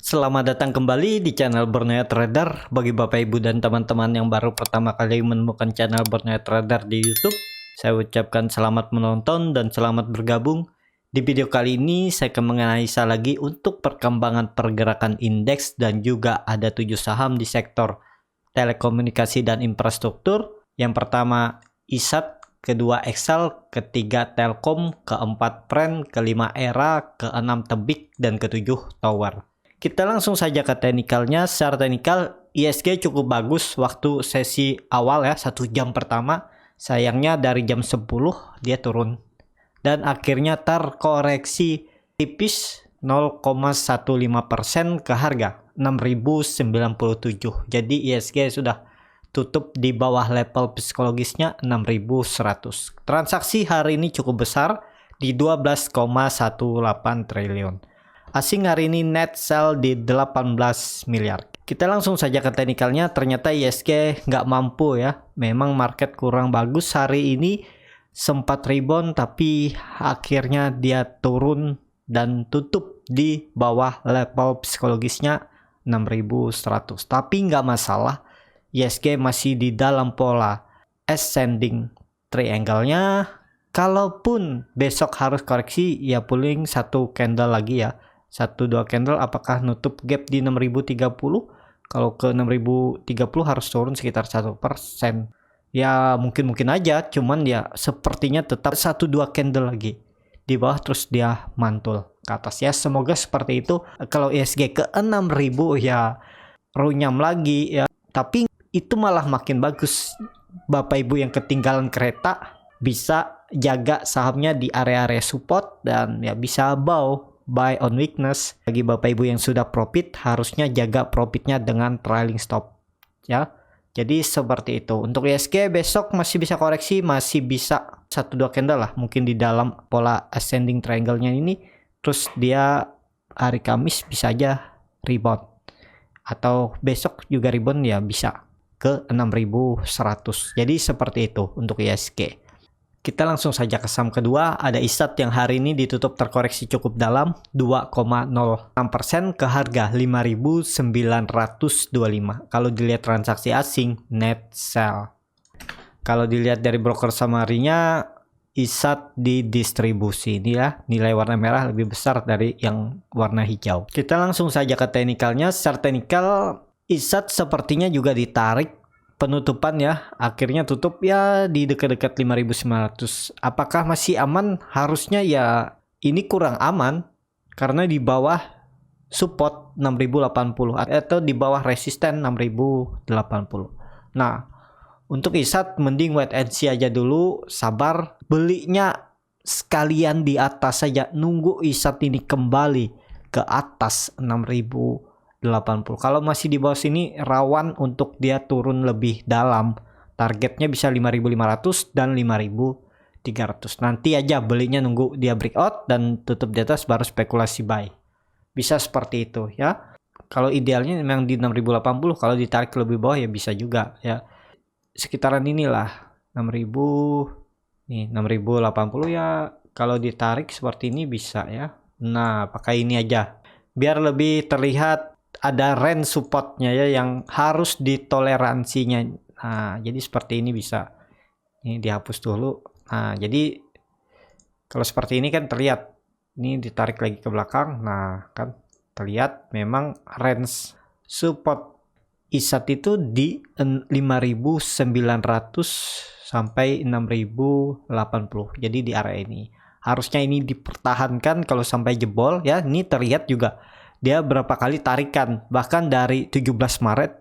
Selamat datang kembali di channel Borneo Trader. Bagi Bapak Ibu dan teman-teman yang baru pertama kali menemukan channel Borneo Trader di YouTube, saya ucapkan selamat menonton dan selamat bergabung. Di video kali ini saya akan menganalisa lagi untuk perkembangan pergerakan indeks dan juga ada 7 saham di sektor telekomunikasi dan infrastruktur. Yang pertama ISAT, kedua Excel, ketiga Telkom, keempat Pren, kelima Era, keenam Tebik, dan ketujuh Tower. Kita langsung saja ke teknikalnya. Secara teknikal ISG cukup bagus waktu sesi awal ya, 1 jam pertama. Sayangnya dari jam 10 dia turun dan akhirnya terkoreksi tipis 0,15% ke harga 6097. Jadi ISG sudah tutup di bawah level psikologisnya 6100. Transaksi hari ini cukup besar di 12,18 triliun. Asing hari ini net sell di 18 miliar. Kita langsung saja ke teknikalnya. Ternyata ISG nggak mampu ya. Memang market kurang bagus hari ini. Sempat rebound tapi akhirnya dia turun dan tutup di bawah level psikologisnya 6100. Tapi nggak masalah. ISG masih di dalam pola ascending triangle-nya. Kalaupun besok harus koreksi ya paling satu candle lagi ya. 1-2 candle apakah nutup gap di 6030? Kalau ke 6030 harus turun sekitar 1%. Ya mungkin aja, cuman ya sepertinya tetap 1-2 candle lagi di bawah terus dia mantul ke atas ya. Semoga seperti itu. Kalau ISG ke 6000 ya runyam lagi ya. Tapi itu malah makin bagus. Bapak Ibu yang ketinggalan kereta bisa jaga sahamnya di area-area support dan ya bisa buy on weakness. Bagi Bapak Ibu yang sudah profit harusnya jaga profitnya dengan trailing stop ya. Jadi seperti itu. Untuk ISG besok masih bisa koreksi, masih bisa 1-2 candle lah mungkin di dalam pola ascending triangle-nya ini. Terus dia hari Kamis bisa aja rebound. Atau besok juga rebound ya bisa ke 6100. Jadi seperti itu untuk ISG. Kita langsung saja ke saham kedua, ada ISAT yang hari ini ditutup terkoreksi cukup dalam 2,06% ke harga 5.925. Kalau dilihat transaksi asing, net sell. Kalau dilihat dari broker summary-nya, ISAT didistribusi ini ya, nilai warna merah lebih besar dari yang warna hijau. Kita langsung saja ke teknikalnya. Secara teknikal, ISAT sepertinya juga ditarik penutupan ya, akhirnya tutup ya di dekat-dekat 5.900. Apakah masih aman? Harusnya ya ini kurang aman karena di bawah support 6.080 atau di bawah resisten 6.080. Nah, untuk ISAT mending wait and see aja dulu, sabar, belinya sekalian di atas saja, nunggu ISAT ini kembali ke atas 6.080. Kalau masih di bawah sini rawan untuk dia turun lebih dalam. Targetnya bisa 5.500 dan 5.300. Nanti aja belinya nunggu dia breakout dan tutup di atas baru spekulasi buy. Bisa seperti itu ya. Kalau idealnya memang di 6.080, kalau ditarik lebih bawah ya bisa juga ya. Sekitaran inilah 6.000 nih 6.080 ya. Kalau ditarik seperti ini bisa ya. Nah, pakai ini aja biar lebih terlihat ada range supportnya ya yang harus ditoleransinya. Nah, jadi seperti ini bisa. Ini dihapus dulu. Nah, jadi kalau seperti ini kan terlihat. Ini ditarik lagi ke belakang. Nah, kan terlihat memang range support ISAT itu di 5.900 sampai 6.080. Jadi di area ini. Harusnya ini dipertahankan kalau sampai jebol ya. Ini terlihat juga dia berapa kali tarikan, bahkan dari 17 Maret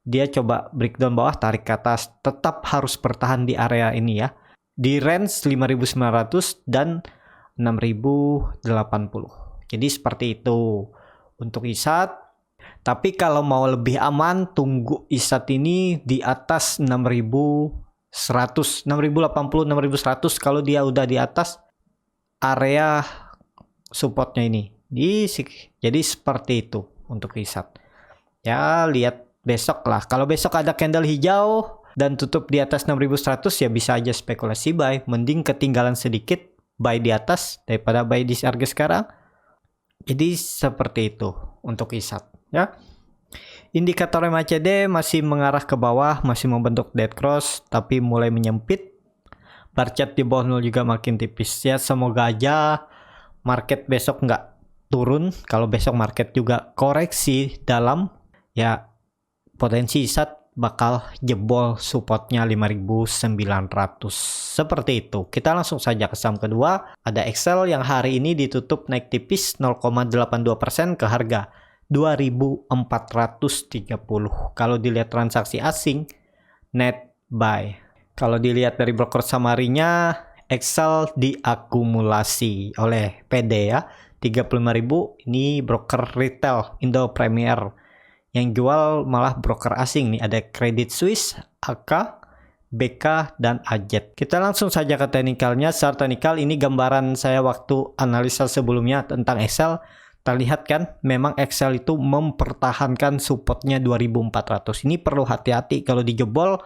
dia coba breakdown bawah tarik ke atas, tetap harus bertahan di area ini ya, di range 5.900 dan 6.080. Jadi seperti itu untuk ISAT. Tapi kalau mau lebih aman, tunggu ISAT ini di atas 6.100, 6.080, 6.100. Kalau dia udah di atas area supportnya ini. Jadi seperti itu untuk ISAT ya. Lihat besok lah, kalau besok ada candle hijau dan tutup di atas 6.100 ya bisa aja spekulasi buy. Mending ketinggalan sedikit buy di atas daripada buy di harga sekarang. Jadi seperti itu untuk ISAT ya. Indikator MACD masih mengarah ke bawah, masih membentuk dead cross tapi mulai menyempit. Bar chart di bawah 0 juga makin tipis ya. Semoga aja market besok nggak turun. Kalau besok market juga koreksi dalam, ya potensi ISAT bakal jebol supportnya 5.900 seperti itu. Kita langsung saja ke saham kedua. Ada Excel yang hari ini ditutup naik tipis 0,82% ke harga 2.430. Kalau dilihat transaksi asing, net buy. Kalau dilihat dari broker summary-nya, Excel diakumulasi oleh PD ya. 35.000 ini broker retail Indo Premier. Yang jual malah broker asing nih, ada Credit Suisse, AK, BK, dan AJET. Kita langsung saja ke teknikalnya. Secara teknikal ini gambaran saya waktu analisa sebelumnya tentang Excel. Terlihat kan, memang Excel itu mempertahankan supportnya 2.400. Ini perlu hati-hati kalau dijebol,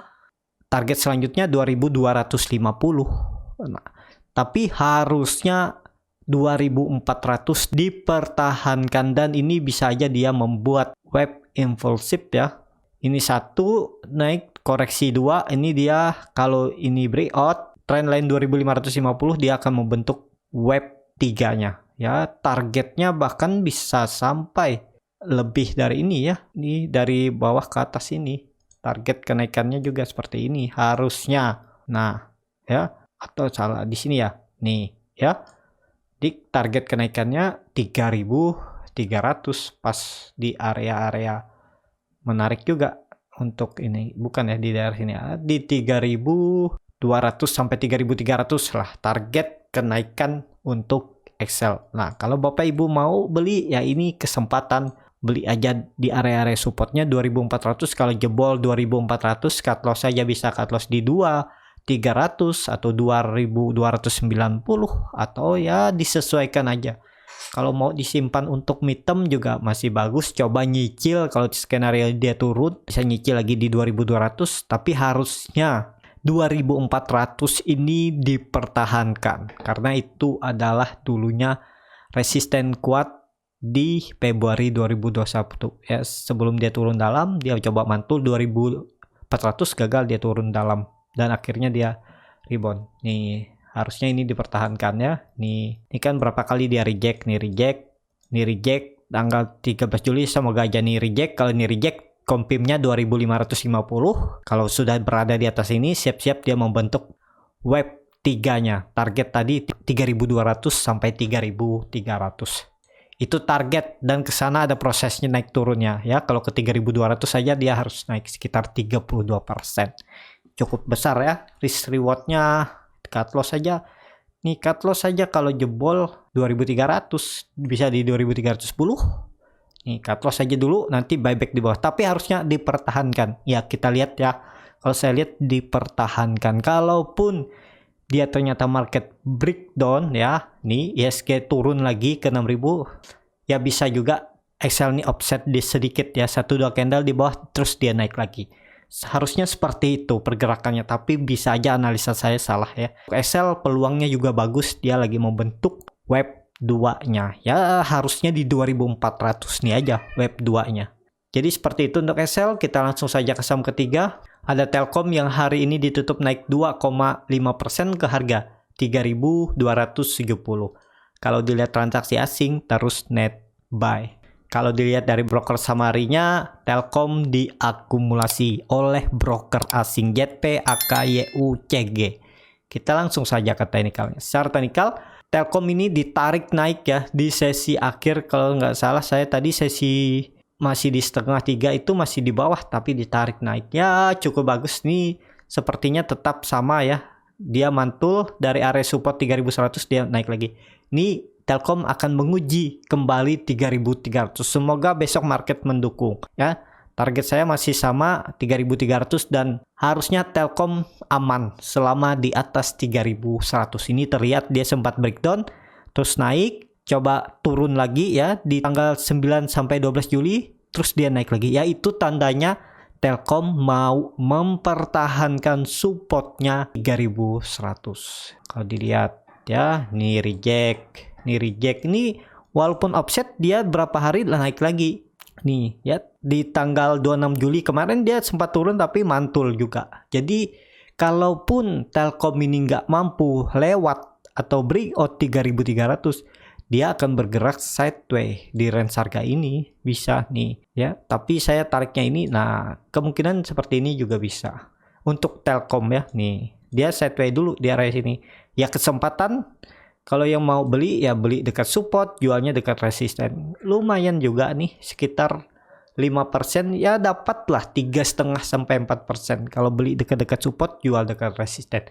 target selanjutnya 2.250. Nah, tapi harusnya 2.400 dipertahankan, dan ini bisa aja dia membuat web impulsif ya. Ini satu naik, koreksi dua, ini dia kalau ini breakout, trendline 2.550, dia akan membentuk web 3-nya. Ya, targetnya bahkan bisa sampai lebih dari ini ya. Ini dari bawah ke atas ini. Target kenaikannya juga seperti ini harusnya. Nah, ya, atau salah di sini ya. Nih, ya. Di target kenaikannya 3.300 pas di area-area menarik juga untuk ini. Bukan ya di daerah sini ya. Di 3.200 sampai 3.300 lah target kenaikan untuk Excel. Nah, kalau Bapak Ibu mau beli ya ini kesempatan, beli aja di area-area supportnya 2.400. Kalau jebol 2.400, cut loss saja bisa cut loss di 2.300 atau 2.290, atau ya disesuaikan aja. Kalau mau disimpan untuk midterm juga masih bagus, coba nyicil. Kalau skenario dia turun bisa nyicil lagi di 2.200, tapi harusnya 2.400 ini dipertahankan karena itu adalah dulunya resisten kuat di Februari 2021 ya. Sebelum dia turun dalam, dia coba mantul 2.400, gagal, dia turun dalam dan akhirnya dia rebound. Nih harusnya ini dipertahankan ya. Nih ini kan berapa kali dia reject tanggal 13 Juli, semoga aja nih reject. Kalau ini reject, confirmnya 2.550. Kalau sudah berada di atas ini, siap-siap dia membentuk web 3-nya. Target tadi 3.200 sampai 3.300. Itu target, dan ke sana ada prosesnya naik turunnya ya. Kalau ke 3.200 saja dia harus naik sekitar 32%. Cukup besar ya risk rewardnya. Cut loss saja. Nih cut loss saja kalau jebol 2.300 bisa di 2.310. Nih cut loss aja dulu, nanti buyback di bawah. Tapi harusnya dipertahankan. Ya kita lihat ya. Kalau saya lihat dipertahankan. Kalaupun dia ternyata market breakdown ya. Nih ISG turun lagi ke 6.000. Ya bisa juga Excel nih offset di sedikit ya. 1-2 candle di bawah terus dia naik lagi. Harusnya seperti itu pergerakannya. Tapi bisa aja analisa saya salah ya. Excel peluangnya juga bagus. Dia lagi membentuk web 2-nya ya, harusnya di 2.400 nih aja web 2-nya. Jadi seperti itu untuk Excel. Kita langsung saja ke saham ketiga. Ada Telkom yang hari ini ditutup naik 2,5% ke harga 3.270. Kalau dilihat transaksi asing terus net buy. Kalau dilihat dari broker summary-nya, Telkom diakumulasi oleh broker asing ZP, AK, YU, CG. Kita langsung saja ke teknikalnya. Secara teknikal, Telkom ini ditarik naik ya di sesi akhir. Kalau nggak salah saya tadi sesi masih di setengah 3 itu masih di bawah, tapi ditarik naik ya, cukup bagus nih. Sepertinya tetap sama ya, dia mantul dari area support 3.100, dia naik lagi. Ini Telkom akan menguji kembali 3.300. Semoga besok market mendukung ya. Target saya masih sama 3.300, dan harusnya Telkom aman selama di atas 3.100. Ini terlihat dia sempat breakdown terus naik, coba turun lagi ya di tanggal 9 sampai 12 Juli, terus dia naik lagi. Ya itu tandanya Telkom mau mempertahankan supportnya 3.100. Kalau dilihat ya, nih reject ini walaupun offset dia berapa hari naik lagi. Nih ya, di tanggal 26 Juli kemarin dia sempat turun tapi mantul juga. Jadi kalaupun Telkom ini nggak mampu lewat atau breakout 3.300, dia akan bergerak sideways di range harga ini, bisa nih ya. Tapi saya tariknya ini, nah kemungkinan seperti ini juga bisa. Untuk Telkom ya, nih dia sideways dulu di area sini. Ya kesempatan, kalau yang mau beli ya beli dekat support, jualnya dekat resisten. Lumayan juga nih, sekitar 5% ya dapatlah 3,5 sampai 4%. Kalau beli dekat-dekat support, jual dekat resisten.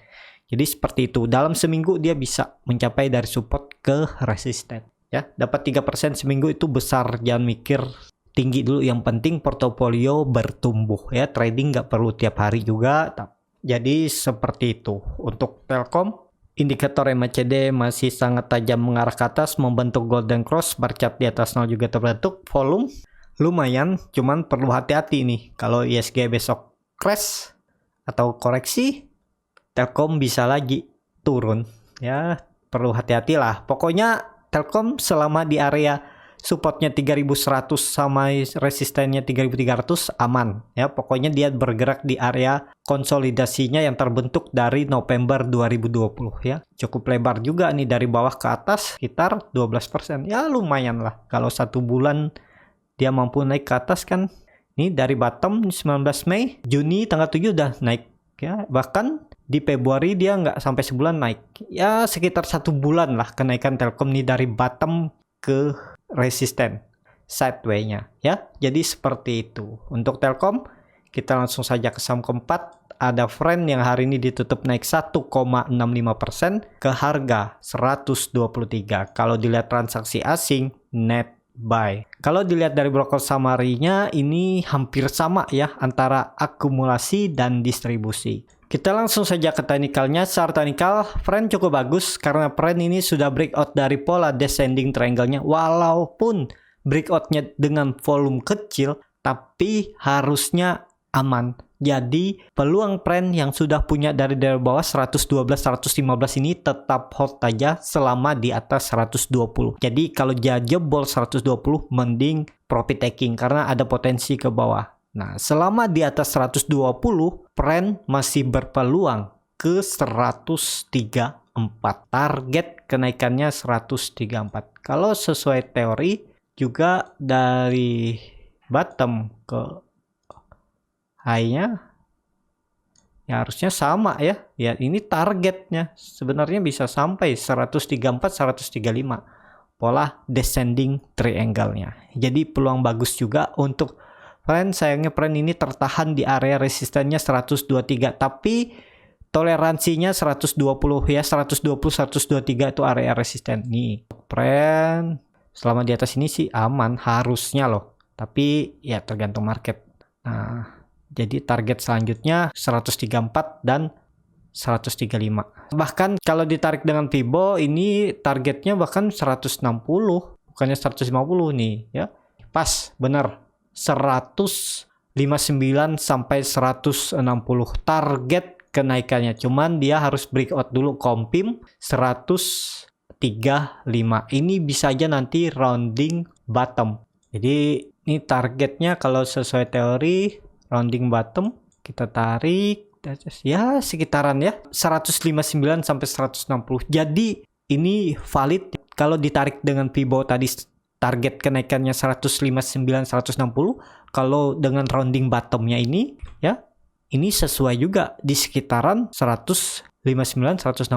Jadi seperti itu. Dalam seminggu dia bisa mencapai dari support ke resisten. Ya, dapat 3% seminggu itu besar. Jangan mikir tinggi dulu. Yang penting portofolio bertumbuh ya. Trading nggak perlu tiap hari juga. Jadi seperti itu. Untuk Telkom, indikator MACD masih sangat tajam mengarah ke atas, membentuk golden cross, bar chart di atas 0 juga terbentuk, volume lumayan, cuman perlu hati-hati nih. Kalau ISG besok crash atau koreksi, Telkom bisa lagi turun. Ya, perlu hati-hati lah. Pokoknya Telkom selama di area supportnya 3.100 sama resistennya 3.300 aman ya. Pokoknya dia bergerak di area konsolidasinya yang terbentuk dari November 2020 ya. Cukup lebar juga nih dari bawah ke atas sekitar 12%. Ya lumayan lah. Kalau 1 bulan dia mampu naik ke atas kan. Ini dari bottom 19 Mei, Juni tanggal 7 udah naik ya. Bahkan di Februari dia nggak sampai sebulan naik. Ya sekitar 1 bulan lah kenaikan Telkom nih dari bottom ke resisten sideways-nya ya. Jadi seperti itu untuk Telkom. Kita langsung saja ke saham keempat. Ada Friend yang hari ini ditutup naik 1,65% ke harga 123. Kalau dilihat transaksi asing net buy. Kalau dilihat dari broker summary-nya ini hampir sama ya antara akumulasi dan distribusi. Kita langsung saja ke technicalnya. Secara technical, Friend cukup bagus karena Friend ini sudah breakout dari pola descending triangle-nya. Walaupun breakout-nya dengan volume kecil, tapi harusnya aman. Jadi peluang Friend yang sudah punya dari bawah 112-115 ini tetap hold aja selama di atas 120. Jadi kalau dia jebol 120 mending profit taking karena ada potensi ke bawah. Nah, selama di atas 120, Friend masih berpeluang ke 134. Target kenaikannya 134. Kalau sesuai teori, juga dari bottom ke high-nya, ya harusnya sama ya. Ya, ini targetnya. Sebenarnya bisa sampai 134, 135. Pola descending triangle-nya. Jadi peluang bagus juga untuk Friend. Sayangnya Friend ini tertahan di area resistennya 123, tapi toleransinya 120 ya, 120-123 itu area resisten. Nih, Friend selama di atas ini sih aman harusnya loh, tapi ya tergantung market. Nah, jadi target selanjutnya 134 dan 135. Bahkan kalau ditarik dengan Fibo ini targetnya bahkan 160, bukannya 150 nih ya. Pas, benar. 159 sampai 160 target kenaikannya. Cuman dia harus breakout dulu kompim 135. Ini bisa aja nanti rounding bottom. Jadi ini targetnya kalau sesuai teori rounding bottom. Kita tarik ya sekitaran ya 159 sampai 160. Jadi ini valid kalau ditarik dengan Fibo tadi. Target kenaikannya 159 160. Kalau dengan rounding bottomnya ini ya, ini sesuai juga di sekitaran 159 160.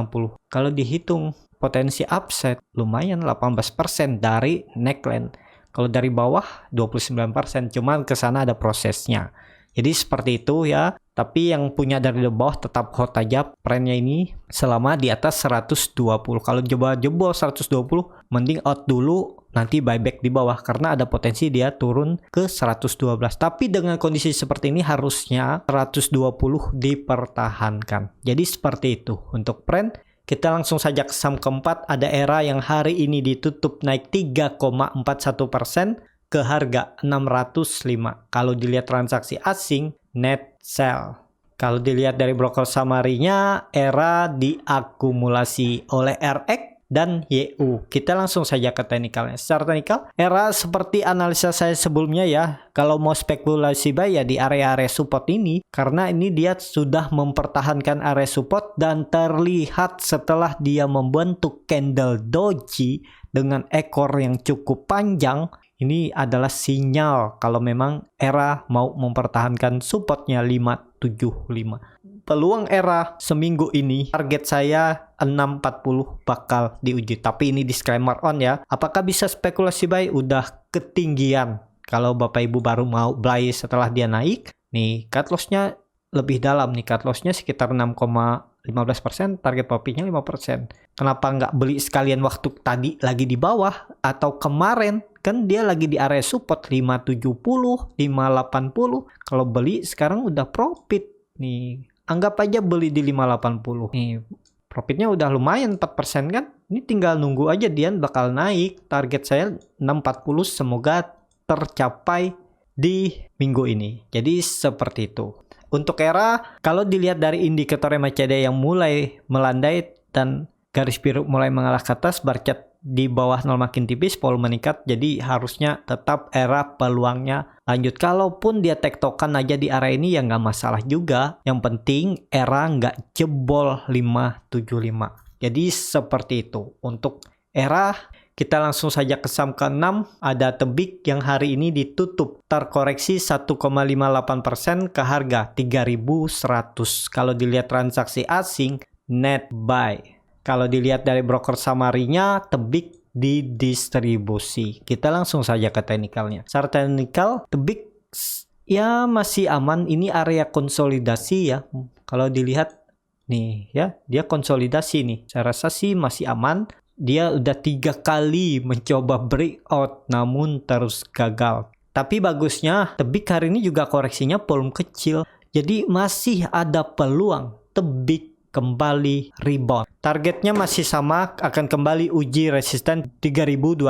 Kalau dihitung potensi upside lumayan 18% dari neckline. Kalau dari bawah 29%, cuman ke sana ada prosesnya. Jadi seperti itu ya. Tapi yang punya dari bawah tetap hold aja trendnya ini selama di atas 120. Kalau jebol 120 mending out dulu, nanti buyback di bawah karena ada potensi dia turun ke 112. Tapi dengan kondisi seperti ini harusnya 120 dipertahankan. Jadi seperti itu untuk trend. Kita langsung saja ke saham keempat. Ada Era yang hari ini ditutup naik 3,41% ke harga 605. Kalau dilihat transaksi asing, net sell. Kalau dilihat dari broker summary-nya, Era diakumulasi oleh RX dan YU. Kita langsung saja ke teknikalnya. Secara teknikal, ERA seperti analisa saya sebelumnya ya, kalau mau spekulasi buy ya di area-area support ini, karena ini dia sudah mempertahankan area support dan terlihat setelah dia membentuk candle doji dengan ekor yang cukup panjang. Ini adalah sinyal kalau memang ERA mau mempertahankan supportnya 575. Peluang ERA seminggu ini target saya 640 bakal diuji. Tapi ini disclaimer on ya. Apakah bisa spekulasi buy? Udah ketinggian. Kalau Bapak Ibu baru mau buy setelah dia naik, nih cut loss-nya lebih dalam nih. Cut loss-nya sekitar 6,15%, target profitnya 5%. Kenapa nggak beli sekalian waktu tadi lagi di bawah atau kemarin? Kan dia lagi di area support 570, 580. Kalau beli sekarang udah profit nih. Anggap aja beli di 580. Nih, profitnya udah lumayan 4% kan? Ini tinggal nunggu aja dia bakal naik. Target saya 640 semoga tercapai di minggu ini. Jadi seperti itu. Untuk ERA, kalau dilihat dari indikator MACD yang mulai melandai dan garis biru mulai mengarah ke atas, bar chart di bawah 0 makin tipis, volume meningkat, jadi harusnya tetap ERA peluangnya lanjut. Kalaupun dia tektokan aja di area ini ya nggak masalah juga. Yang penting ERA nggak jebol 575. Jadi seperti itu. Untuk ERA, kita langsung saja ke saham ke-6. Ada Tebik yang hari ini ditutup terkoreksi 1,58% ke harga 3.100. Kalau dilihat transaksi asing, net buy. Kalau dilihat dari broker summary-nya, Tebik didistribusi. Kita langsung saja ke teknikalnya. Secara teknikal, Tebik ya masih aman. Ini area konsolidasi ya. Kalau dilihat nih ya, dia konsolidasi nih. Saya rasa sih masih aman. Dia udah 3 kali mencoba breakout namun terus gagal. Tapi bagusnya Tebik hari ini juga koreksinya volume kecil. Jadi masih ada peluang Tebik kembali rebound. Targetnya masih sama, akan kembali uji resisten 3.220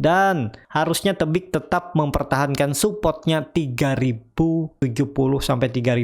dan harusnya Tebik tetap mempertahankan supportnya 3.070 sampai 3.050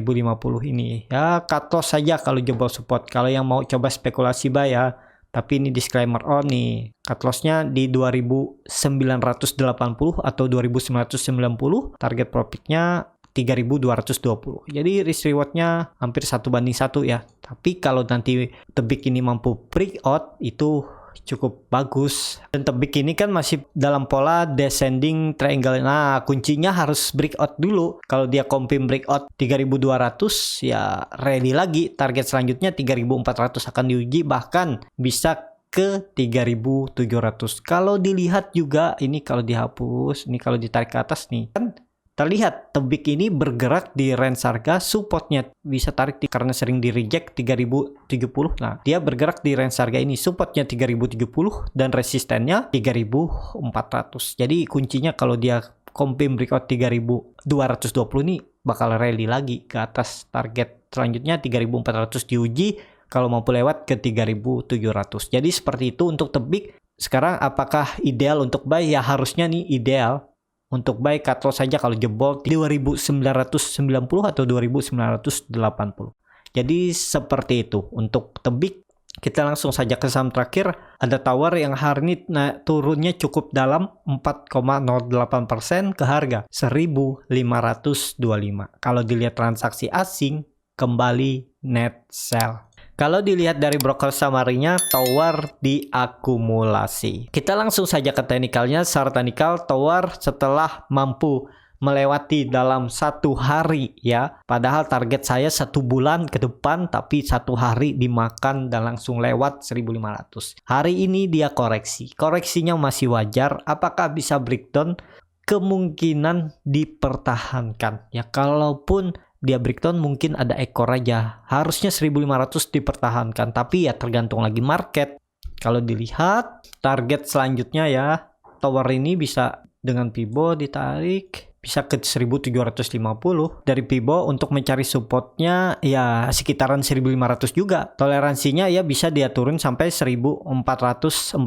ini. Ya cut loss saja kalau jebol support. Kalau yang mau coba spekulasi buy ya. Tapi ini disclaimer on nih. Cut loss-nya di 2.980 atau 2.990. Target profitnya 3.220. Jadi risk rewardnya hampir 1:1 ya. Tapi kalau nanti Tebik ini mampu breakout itu cukup bagus. Dan Tebik ini kan masih dalam pola descending triangle. Nah, kuncinya harus breakout dulu. Kalau dia confirm breakout 3.200 ya ready lagi. Target selanjutnya 3.400 akan diuji, bahkan bisa ke 3.700. Kalau dilihat juga ini kalau dihapus, ini kalau ditarik ke atas nih kan terlihat Tebik ini bergerak di range harga supportnya bisa tarik karena sering di reject 3070. Nah, dia bergerak di range harga ini supportnya 3070 dan resistennya 3400. Jadi kuncinya kalau dia confirm breakout 3220 ini bakal rally lagi ke atas. Target selanjutnya 3400 diuji, kalau mampu lewat ke 3700. Jadi seperti itu untuk Tebik. Sekarang apakah ideal untuk buy? Ya harusnya nih ideal untuk buy. Cut loss saja kalau jebol 2.990 atau 2.980. Jadi seperti itu untuk Tebik. Kita langsung saja ke saham terakhir. Ada Tower yang hari ini turunnya cukup dalam 4,08% ke harga 1.525. Kalau dilihat transaksi asing kembali net sell. Kalau dilihat dari broker summary-nya, Tower diakumulasi. Kita langsung saja ke teknikalnya. Secara teknikal, Tower setelah mampu melewati dalam 1 hari ya. Padahal target saya 1 bulan ke depan, tapi 1 hari dimakan dan langsung lewat 1.500. Hari ini dia koreksi. Koreksinya masih wajar. Apakah bisa breakdown? Kemungkinan dipertahankan. Ya kalaupun dia breakdown mungkin ada ekor aja. Harusnya 1.500 dipertahankan. Tapi ya tergantung lagi market. Kalau dilihat target selanjutnya ya, Tower ini bisa dengan Pibo ditarik. Bisa ke 1.750. Dari Pibo untuk mencari supportnya ya sekitaran 1.500 juga. Toleransinya ya bisa dia turun sampai 1.440.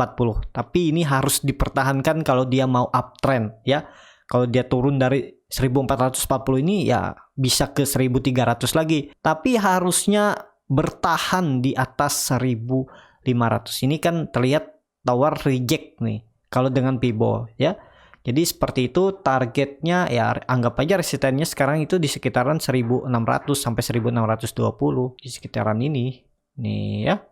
Tapi ini harus dipertahankan kalau dia mau uptrend ya. Kalau dia turun dari 1.440 ini ya bisa ke 1.300 lagi. Tapi harusnya bertahan di atas 1.500 Ini kan terlihat tower reject nih kalau dengan Pibo ya. Jadi seperti itu targetnya ya, anggap aja resistennya sekarang itu di sekitaran 1600 sampai 1620 di sekitaran ini nih ya.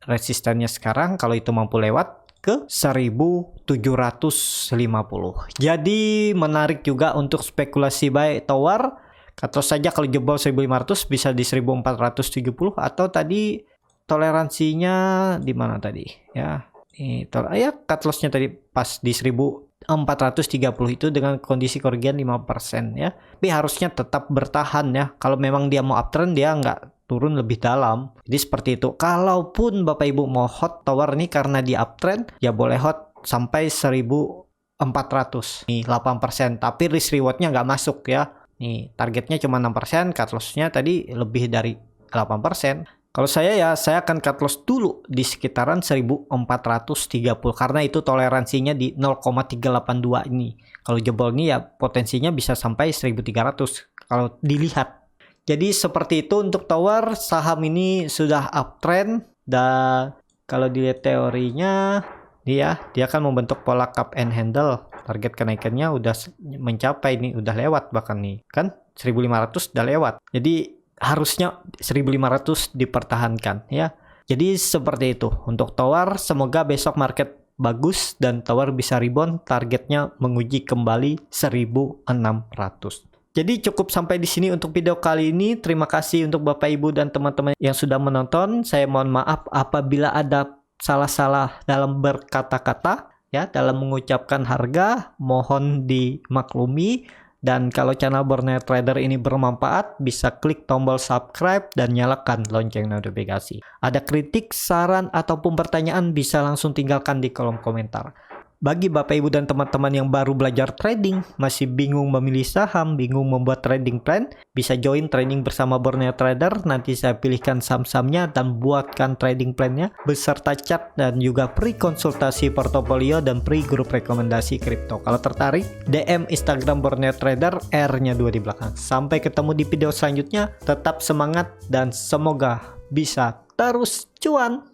Resistennya sekarang kalau itu mampu lewat ke 1750. Jadi menarik juga untuk spekulasi buy tower. Atau saja kalau jebol 1500 bisa di 1470 atau tadi toleransinya di mana tadi ya. Ya cut lossnya tadi pas di 1430 itu dengan kondisi kerugian 5% ya. Tapi harusnya tetap bertahan ya. Kalau memang dia mau uptrend dia nggak turun lebih dalam. Jadi seperti itu. Kalaupun Bapak Ibu mau hot tower nih karena di uptrend ya boleh hot sampai 1400. Nih 8%. Tapi risk rewardnya nggak masuk ya. Nih targetnya cuma 6%. Cut lossnya tadi lebih dari 8%. Kalau saya akan cut loss dulu di sekitaran 1430 karena itu toleransinya di 0,382 ini. Kalau jebol nih ya potensinya bisa sampai 1300 kalau dilihat. Jadi seperti itu untuk tower. Saham ini sudah uptrend dan kalau dilihat teorinya dia akan membentuk pola cup and handle. Target kenaikannya udah mencapai nih, udah lewat bahkan nih. Kan 1500 udah lewat. Jadi harusnya 1500 dipertahankan ya. Jadi seperti itu untuk tower. Semoga besok market bagus dan tower bisa rebound. Targetnya menguji kembali 1600. Jadi cukup sampai di sini untuk video kali ini. Terima kasih untuk Bapak Ibu dan teman-teman yang sudah menonton. Saya mohon maaf apabila ada salah-salah dalam berkata-kata ya, dalam mengucapkan harga, mohon dimaklumi. Dan kalau channel Borneo Trader ini bermanfaat, bisa klik tombol subscribe dan nyalakan lonceng notifikasi. Ada kritik, saran, ataupun pertanyaan bisa langsung tinggalkan di kolom komentar. Bagi Bapak Ibu dan teman-teman yang baru belajar trading, masih bingung memilih saham, bingung membuat trading plan, bisa join training bersama Borneo Trader. Nanti saya pilihkan saham-sahamnya dan buatkan trading plannya beserta chart dan juga free konsultasi portofolio dan free grup rekomendasi kripto. Kalau tertarik, DM Instagram Borneo Trader, R-nya 2 di belakang. Sampai ketemu di video selanjutnya, tetap semangat dan semoga bisa terus cuan.